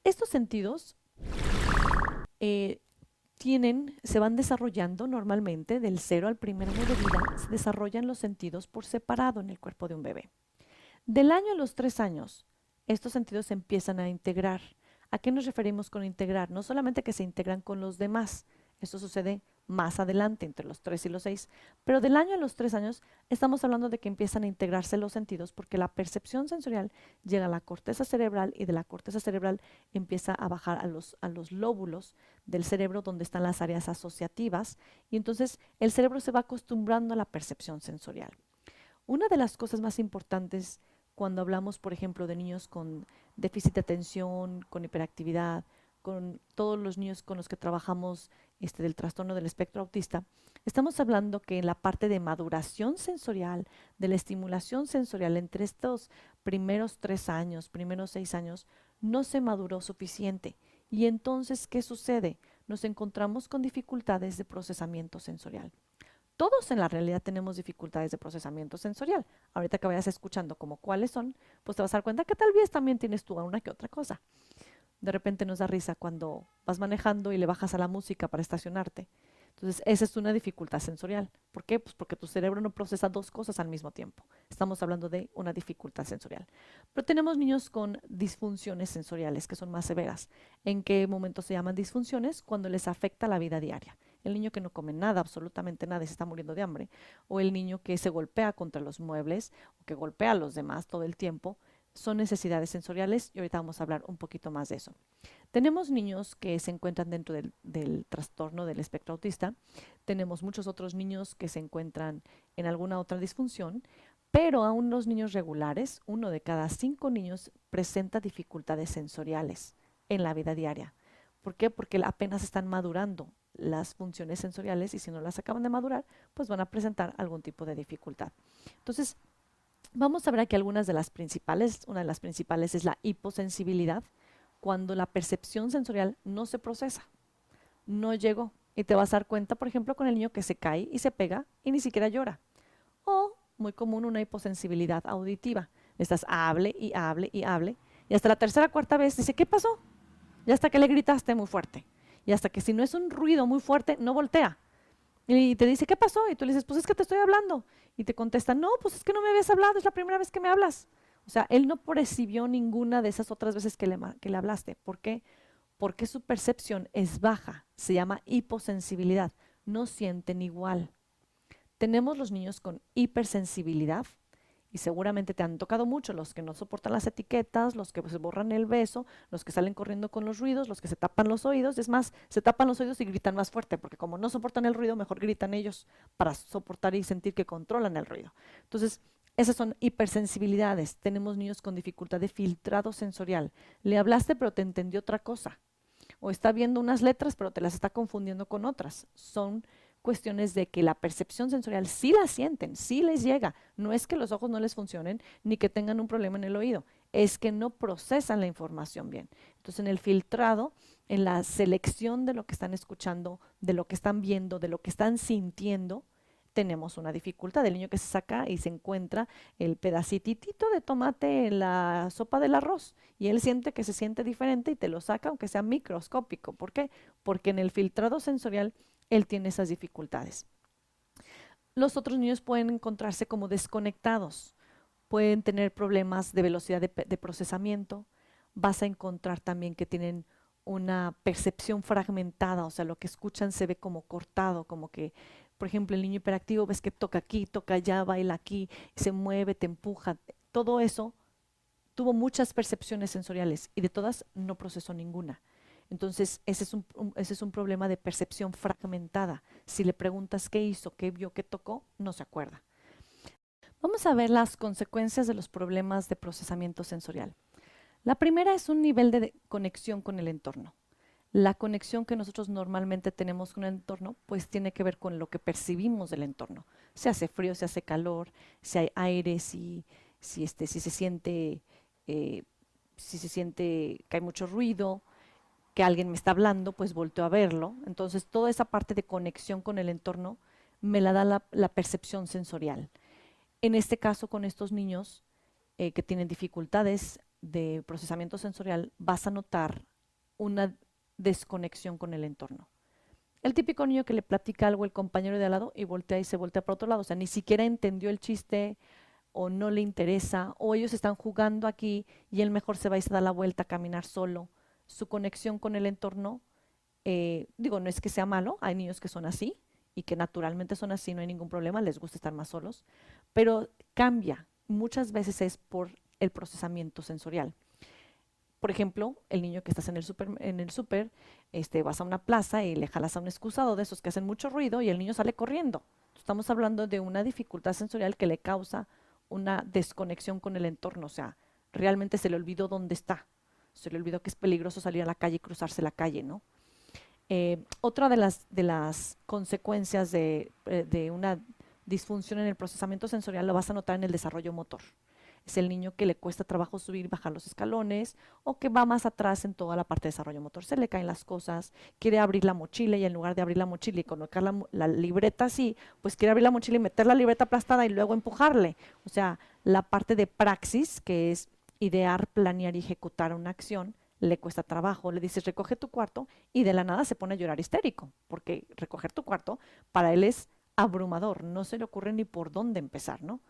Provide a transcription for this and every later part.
Estos sentidos se van desarrollando normalmente del 0 al primer año de vida, se desarrollan los sentidos por separado en el cuerpo de un bebé. Del año a los 3 años, estos sentidos se empiezan a integrar. ¿A qué nos referimos con integrar? No solamente que se integran con los demás, esto sucede más adelante, entre los 3 y los 6, pero del año a los 3 años estamos hablando de que empiezan a integrarse los sentidos porque la percepción sensorial llega a la corteza cerebral y de la corteza cerebral empieza a bajar a los lóbulos del cerebro donde están las áreas asociativas y entonces el cerebro se va acostumbrando a la percepción sensorial. Una de las cosas más importantes cuando hablamos, por ejemplo, de niños con déficit de atención, con hiperactividad, con todos los niños con los que trabajamos del trastorno del espectro autista, estamos hablando que en la parte de maduración sensorial, de la estimulación sensorial entre estos primeros 3 años, primeros 6 años, no se maduró suficiente. Y entonces, ¿qué sucede? Nos encontramos con dificultades de procesamiento sensorial. Todos en la realidad tenemos dificultades de procesamiento sensorial. Ahorita que vayas escuchando como cuáles son, pues te vas a dar cuenta que tal vez también tienes tú una que otra cosa. De repente nos da risa cuando vas manejando y le bajas a la música para estacionarte. Entonces, esa es una dificultad sensorial. ¿Por qué? Pues porque tu cerebro no procesa dos cosas al mismo tiempo. Estamos hablando de una dificultad sensorial. Pero tenemos niños con disfunciones sensoriales que son más severas. ¿En qué momento se llaman disfunciones? Cuando les afecta la vida diaria. El niño que no come nada, absolutamente nada, y se está muriendo de hambre. O el niño que se golpea contra los muebles o que golpea a los demás todo el tiempo. Son necesidades sensoriales y ahorita vamos a hablar un poquito más de eso. Tenemos niños que se encuentran dentro del trastorno del espectro autista, tenemos muchos otros niños que se encuentran en alguna otra disfunción, pero aún los niños regulares, 1 de cada 5 niños presenta dificultades sensoriales en la vida diaria. ¿Por qué? Porque apenas están madurando las funciones sensoriales y si no las acaban de madurar, pues van a presentar algún tipo de dificultad. Entonces, vamos a ver aquí algunas de las principales. Una de las principales es la hiposensibilidad, cuando la percepción sensorial no se procesa, no llegó. Y te vas a dar cuenta, por ejemplo, con el niño que se cae y se pega y ni siquiera llora. O, muy común, una hiposensibilidad auditiva. Estás hable y hable y hable. Y hasta la tercera o cuarta vez dice, ¿qué pasó? Y hasta que le gritaste muy fuerte. Y hasta que si no es un ruido muy fuerte, no voltea. Y te dice, ¿qué pasó? Y tú le dices, pues es que te estoy hablando. Y te contesta, no, pues es que no me habías hablado, es la primera vez que me hablas. O sea, él no percibió ninguna de esas otras veces que le hablaste. ¿Por qué? Porque su percepción es baja, se llama hiposensibilidad, no sienten igual. Tenemos los niños con hipersensibilidad y seguramente te han tocado mucho los que no soportan las etiquetas, los que se borran el beso, los que salen corriendo con los ruidos, los que se tapan los oídos. Es más, se tapan los oídos y gritan más fuerte porque como no soportan el ruido, mejor gritan ellos para soportar y sentir que controlan el ruido. Entonces, esas son hipersensibilidades. Tenemos niños con dificultad de filtrado sensorial. Le hablaste pero te entendió otra cosa. O está viendo unas letras pero te las está confundiendo con otras. Son cuestiones de que la percepción sensorial sí la sienten, sí les llega. No es que los ojos no les funcionen ni que tengan un problema en el oído, es que no procesan la información bien. Entonces, en el filtrado, en la selección de lo que están escuchando, de lo que están viendo, de lo que están sintiendo, tenemos una dificultad. El niño que se saca y se encuentra el pedacitito de tomate en la sopa del arroz y él siente que se siente diferente y te lo saca aunque sea microscópico. ¿Por qué? Porque en el filtrado sensorial él tiene esas dificultades. Los otros niños pueden encontrarse como desconectados, pueden tener problemas de velocidad de procesamiento. Vas a encontrar también que tienen una percepción fragmentada, o sea, lo que escuchan se ve como cortado, como que, por ejemplo, el niño hiperactivo ves que toca aquí, toca allá, baila aquí, se mueve, te empuja. Todo eso tuvo muchas percepciones sensoriales y de todas no procesó ninguna. Entonces, ese es un problema de percepción fragmentada. Si le preguntas qué hizo, qué vio, qué tocó, no se acuerda. Vamos a ver las consecuencias de los problemas de procesamiento sensorial. La primera es un nivel de conexión con el entorno. La conexión que nosotros normalmente tenemos con el entorno, pues tiene que ver con lo que percibimos del entorno. Si hace frío, si hace calor, si hay aire, si se siente, eh, si se siente que hay mucho ruido, que alguien me está hablando, pues volteo a verlo. Entonces, toda esa parte de conexión con el entorno me la da la percepción sensorial. En este caso, con estos niños que tienen dificultades de procesamiento sensorial, vas a notar una desconexión con el entorno. El típico niño que le platica algo el compañero de al lado y voltea y se voltea para otro lado, o sea, ni siquiera entendió el chiste o no le interesa, o ellos están jugando aquí y él mejor se va y se da la vuelta a caminar solo. Su conexión con el entorno, digo, no es que sea malo, hay niños que son así y que naturalmente son así, no hay ningún problema, les gusta estar más solos, pero cambia. Muchas veces es por el procesamiento sensorial. Por ejemplo, el niño que estás en el súper, vas a una plaza y le jalas a un excusado de esos que hacen mucho ruido y el niño sale corriendo. Estamos hablando de una dificultad sensorial que le causa una desconexión con el entorno, o sea, realmente se le olvidó dónde está, se le olvidó que es peligroso salir a la calle y cruzarse la calle, ¿no? Otra de las consecuencias de una disfunción en el procesamiento sensorial lo vas a notar en el desarrollo motor. Es el niño que le cuesta trabajo subir y bajar los escalones o que va más atrás en toda la parte de desarrollo motor. Se le caen las cosas, quiere abrir la mochila y en lugar de abrir la mochila y colocar la libreta así, pues quiere abrir la mochila y meter la libreta aplastada y luego empujarle. O sea, la parte de praxis, que es idear, planear y ejecutar una acción, le cuesta trabajo. Le dices, recoge tu cuarto y de la nada se pone a llorar histérico, porque recoger tu cuarto para él es abrumador, no se le ocurre ni por dónde empezar, ¿no?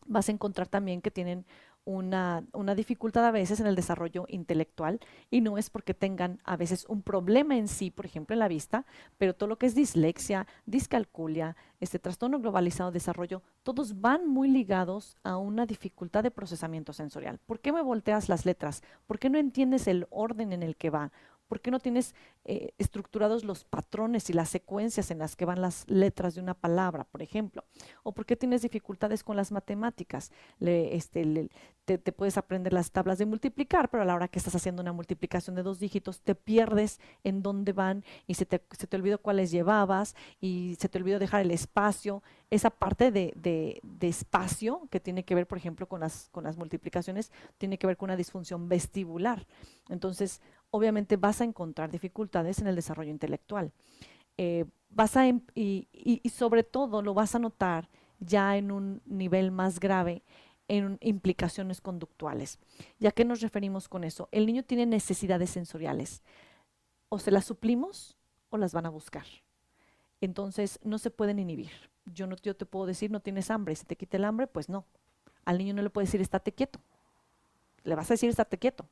Vas a encontrar también que tienen una dificultad a veces en el desarrollo intelectual y no es porque tengan a veces un problema en sí, por ejemplo en la vista, pero todo lo que es dislexia, discalculia, este trastorno globalizado de desarrollo, todos van muy ligados a una dificultad de procesamiento sensorial. ¿Por qué me volteas las letras? ¿Por qué no entiendes el orden en el que va? ¿Por qué no tienes estructurados los patrones y las secuencias en las que van las letras de una palabra, por ejemplo? ¿O por qué tienes dificultades con las matemáticas? Te puedes aprender las tablas de multiplicar, pero a la hora que estás haciendo una multiplicación de 2 dígitos, te pierdes en dónde van y se te olvidó cuáles llevabas y se te olvidó dejar el espacio. Esa parte de espacio que tiene que ver, por ejemplo, con las multiplicaciones, tiene que ver con una disfunción vestibular. Entonces, obviamente vas a encontrar dificultades en el desarrollo intelectual. Y sobre todo lo vas a notar ya en un nivel más grave en implicaciones conductuales. ¿Y a qué nos referimos con eso? El niño tiene necesidades sensoriales. O se las suplimos o las van a buscar. Entonces no se pueden inhibir. Yo te puedo decir, no tienes hambre. Si te quita el hambre, pues no. Al niño no le puedes decir, estate quieto. Le vas a decir, estate quieto.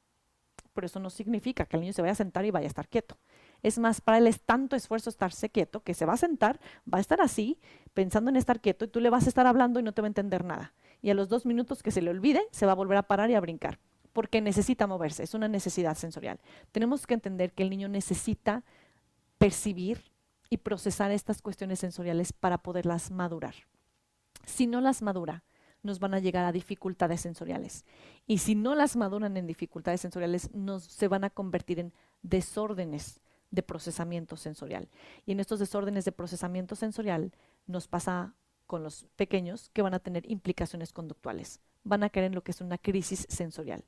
Pero eso no significa que el niño se vaya a sentar y vaya a estar quieto. Es más, para él es tanto esfuerzo estarse quieto que se va a sentar, va a estar así, pensando en estar quieto, y tú le vas a estar hablando y no te va a entender nada. Y a los 2 minutos que se le olvide, se va a volver a parar y a brincar, porque necesita moverse, es una necesidad sensorial. Tenemos que entender que el niño necesita percibir y procesar estas cuestiones sensoriales para poderlas madurar. Si no las madura, nos van a llegar a dificultades sensoriales. Y si no las maduran en dificultades sensoriales, se van a convertir en desórdenes de procesamiento sensorial. Y en estos desórdenes de procesamiento sensorial nos pasa con los pequeños que van a tener implicaciones conductuales. Van a caer en lo que es una crisis sensorial.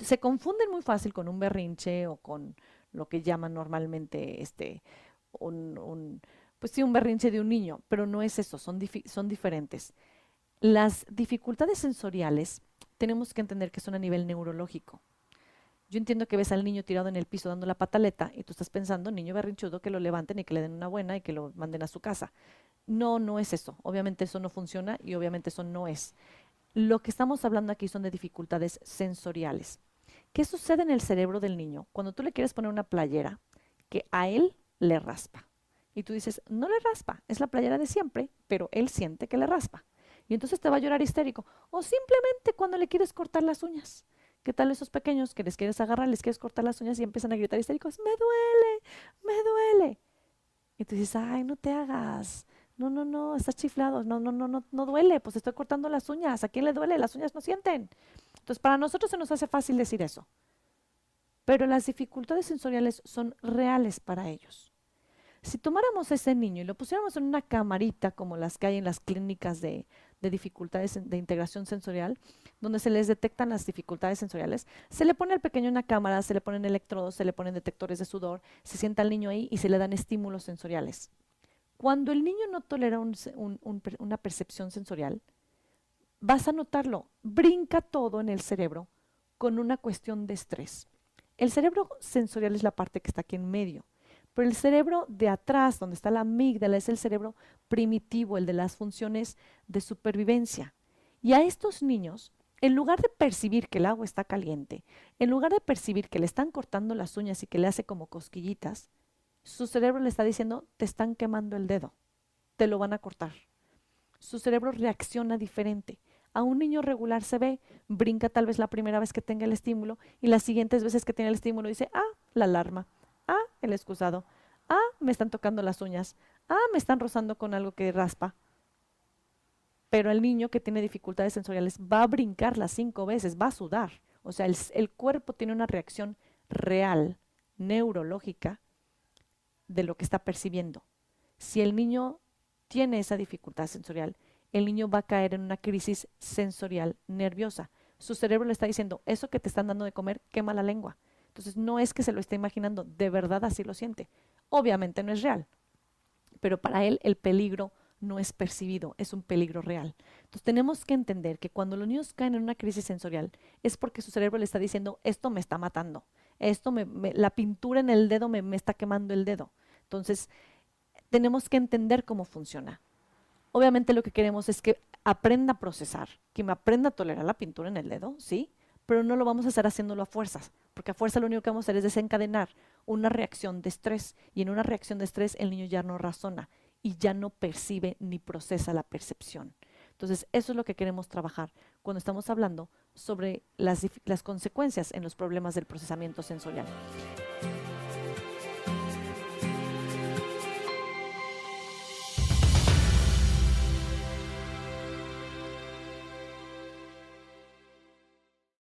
Se confunden muy fácil con un berrinche o con lo que llaman normalmente pues sí, un berrinche de un niño, pero no es eso, son diferentes. Las dificultades sensoriales tenemos que entender que son a nivel neurológico. Yo entiendo que ves al niño tirado en el piso dando la pataleta y tú estás pensando, niño berrinchudo, que lo levanten y que le den una buena y que lo manden a su casa. No, no es eso. Obviamente eso no funciona y obviamente eso no es. Lo que estamos hablando aquí son de dificultades sensoriales. ¿Qué sucede en el cerebro del niño cuando tú le quieres poner una playera que a él le raspa? Y tú dices, no le raspa, es la playera de siempre, pero él siente que le raspa. Y entonces te va a llorar histérico. O simplemente cuando le quieres cortar las uñas. ¿Qué tal esos pequeños que les quieres agarrar, les quieres cortar las uñas y empiezan a gritar histéricos? ¡Me duele! ¡Me duele! Y tú dices, ay, no te hagas. No, no, no, estás chiflado. No, no, no, no, no duele. Pues estoy cortando las uñas. ¿A quién le duele? Las uñas no sienten. Entonces, para nosotros se nos hace fácil decir eso. Pero las dificultades sensoriales son reales para ellos. Si tomáramos a ese niño y lo pusiéramos en una camarita como las que hay en las clínicas de dificultades de integración sensorial, donde se les detectan las dificultades sensoriales, se le pone al pequeño una cámara, se le ponen electrodos, se le ponen detectores de sudor, se sienta al niño ahí y se le dan estímulos sensoriales. Cuando el niño no tolera una percepción sensorial, vas a notarlo, brinca todo en el cerebro con una cuestión de estrés. El cerebro sensorial es la parte que está aquí en medio, pero el cerebro de atrás, donde está la amígdala, es el cerebro primitivo, el de las funciones de supervivencia. Y a estos niños, en lugar de percibir que el agua está caliente, en lugar de percibir que le están cortando las uñas y que le hace como cosquillitas, su cerebro le está diciendo, te están quemando el dedo, te lo van a cortar. Su cerebro reacciona diferente. A un niño regular se ve, brinca tal vez la primera vez que tenga el estímulo y las siguientes veces que tiene el estímulo dice, ah, la alarma, ah, el excusado, ah, me están tocando las uñas, ah, me están rozando con algo que raspa. Pero el niño que tiene dificultades sensoriales va a brincar las 5 veces, va a sudar. O sea, el cuerpo tiene una reacción real, neurológica, de lo que está percibiendo. Si el niño tiene esa dificultad sensorial, el niño va a caer en una crisis sensorial nerviosa. Su cerebro le está diciendo, eso que te están dando de comer quema la lengua. Entonces no es que se lo esté imaginando, de verdad así lo siente. Obviamente no es real, pero para él el peligro no es percibido, es un peligro real. Entonces tenemos que entender que cuando los niños caen en una crisis sensorial es porque su cerebro le está diciendo, esto me está matando, la pintura en el dedo me está quemando el dedo. Entonces tenemos que entender cómo funciona. Obviamente lo que queremos es que aprenda a procesar, que me aprenda a tolerar la pintura en el dedo, ¿sí? Pero no lo vamos a hacer haciéndolo a fuerzas, porque a fuerza lo único que vamos a hacer es desencadenar una reacción de estrés, y en una reacción de estrés el niño ya no razona y ya no percibe ni procesa la percepción. Entonces, eso es lo que queremos trabajar cuando estamos hablando sobre las consecuencias en los problemas del procesamiento sensorial.